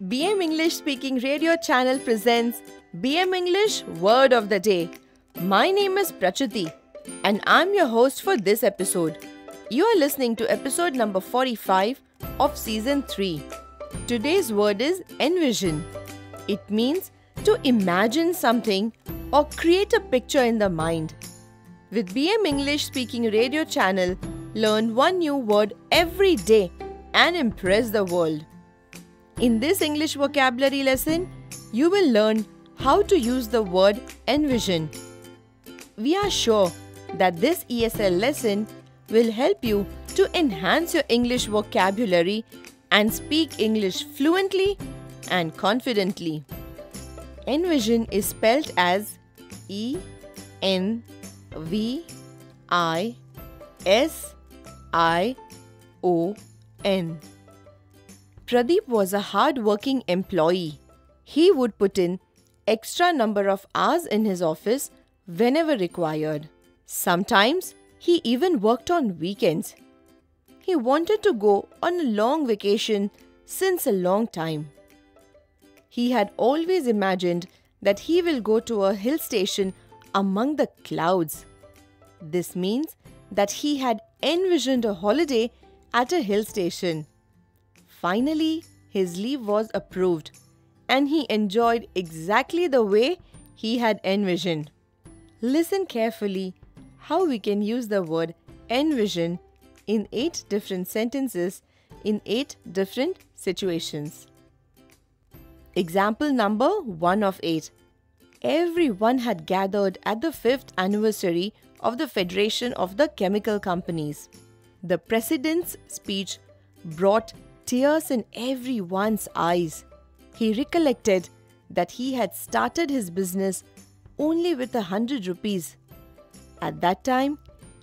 BM English Speaking Radio Channel presents BM English Word of the Day. My name is Pradeep and I'm your host for this episode. You are listening to episode number 45 of season 3. Today's word is envision. It means to imagine something or create a picture in the mind. With BM English Speaking Radio Channel, learn one new word every day and impress the world. In this English vocabulary lesson, you will learn how to use the word envision. We are sure that this ESL lesson will help you to enhance your English vocabulary and speak English fluently and confidently. Envision is spelled as E-N-V-I-S-I-O-N. Pradeep was a hard-working employee. He would put in extra number of hours in his office whenever required. Sometimes he even worked on weekends. He wanted to go on a long vacation since a long time. He had always imagined that he will go to a hill station among the clouds. This means that he had envisioned a holiday at a hill station. Finally, his leave was approved and he enjoyed exactly the way he had envisioned. Listen carefully how we can use the word envision in 8 different sentences in 8 different situations. Example number 1 of 8. Everyone had gathered at the 5th anniversary of the Federation of the Chemical Companies. The president's speech brought tears in everyone's eyes. He recollected that he had started his business only with 100 rupees. At that time,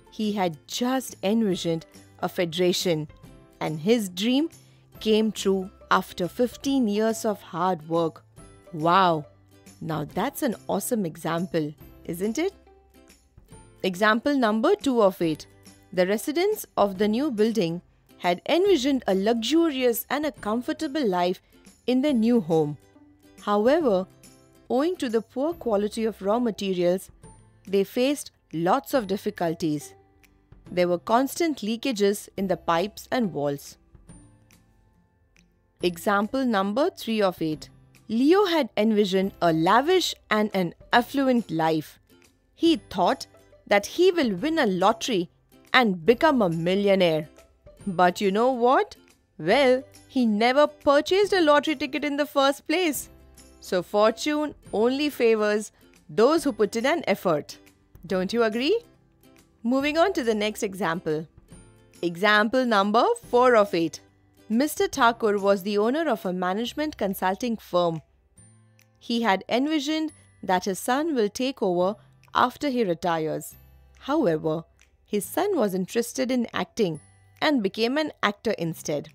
he had just envisioned a federation and his dream came true after 15 years of hard work. Wow! Now that's an awesome example, isn't it? Example number 2 of 8. The residents of the new building had envisioned a luxurious and a comfortable life in their new home. However, owing to the poor quality of raw materials, they faced lots of difficulties. There were constant leakages in the pipes and walls. Example number 3 of 8. Leo had envisioned a lavish and an affluent life. He thought that he will win a lottery and become a millionaire. But you know what? Well, he never purchased a lottery ticket in the first place. So fortune only favors those who put in an effort. Don't you agree? Moving on to the next example. Example number 4 of 8. Mr. Thakur was the owner of a management consulting firm. He had envisioned that his son will take over after he retires. However, his son was interested in acting and became an actor instead.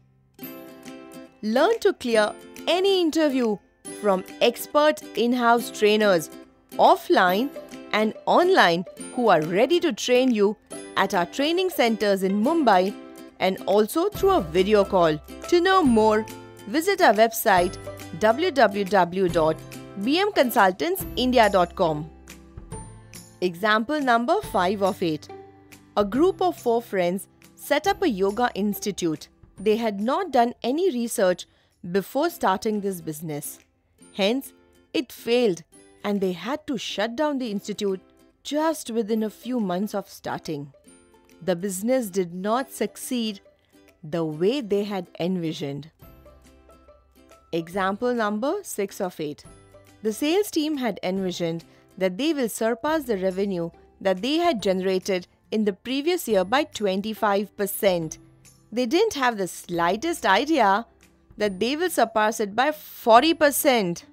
Learn to clear any interview from expert in-house trainers, offline and online, who are ready to train you at our training centers in Mumbai and also through a video call. To know more, visit our website www.bmconsultantsindia.com. Example number 5 of 8. A group of 4 friends set up a yoga institute. They had not done any research before starting this business. Hence, it failed and they had to shut down the institute just within a few months of starting. The business did not succeed the way they had envisioned. Example number 6 of 8. The sales team had envisioned that they will surpass the revenue that they had generated in the previous year by 25%. They didn't have the slightest idea that they will surpass it by 40%.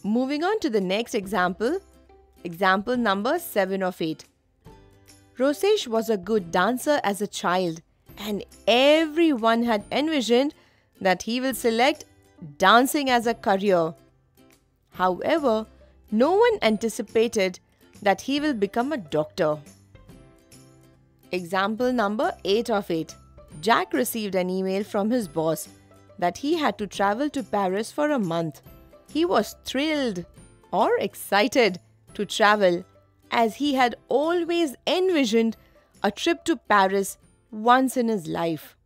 Moving on to the next example. Example number 7 of 8. Rosesh was a good dancer as a child and everyone had envisioned that he will select dancing as a career. However, no one anticipated that he will become a doctor. Example number 8 of 8. Jack received an email from his boss that he had to travel to Paris for a month. He was thrilled or excited to travel as he had always envisioned a trip to Paris once in his life.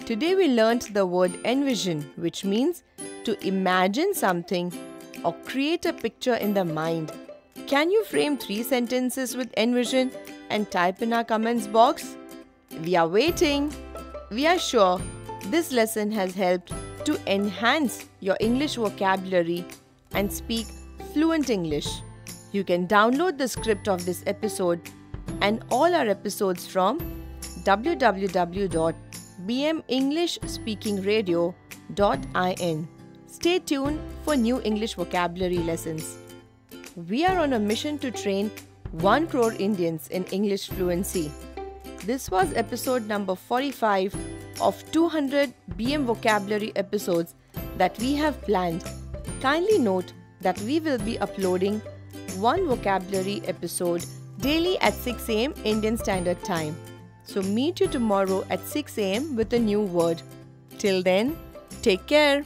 Today we learnt the word envision, which means to imagine something or create a picture in the mind. Can you frame 3 sentences with envision and type in our comments box? We are waiting. We are sure this lesson has helped to enhance your English vocabulary and speak fluent English. You can download the script of this episode and all our episodes from www.bmenglishspeakingradio.in. Stay tuned for new English vocabulary lessons. We are on a mission to train 1 crore Indians in English fluency. This was episode number 45 of 200 BM vocabulary episodes that we have planned. Kindly note that we will be uploading 1 vocabulary episode daily at 6 am Indian Standard Time. So meet you tomorrow at 6 am with a new word. Till then, take care.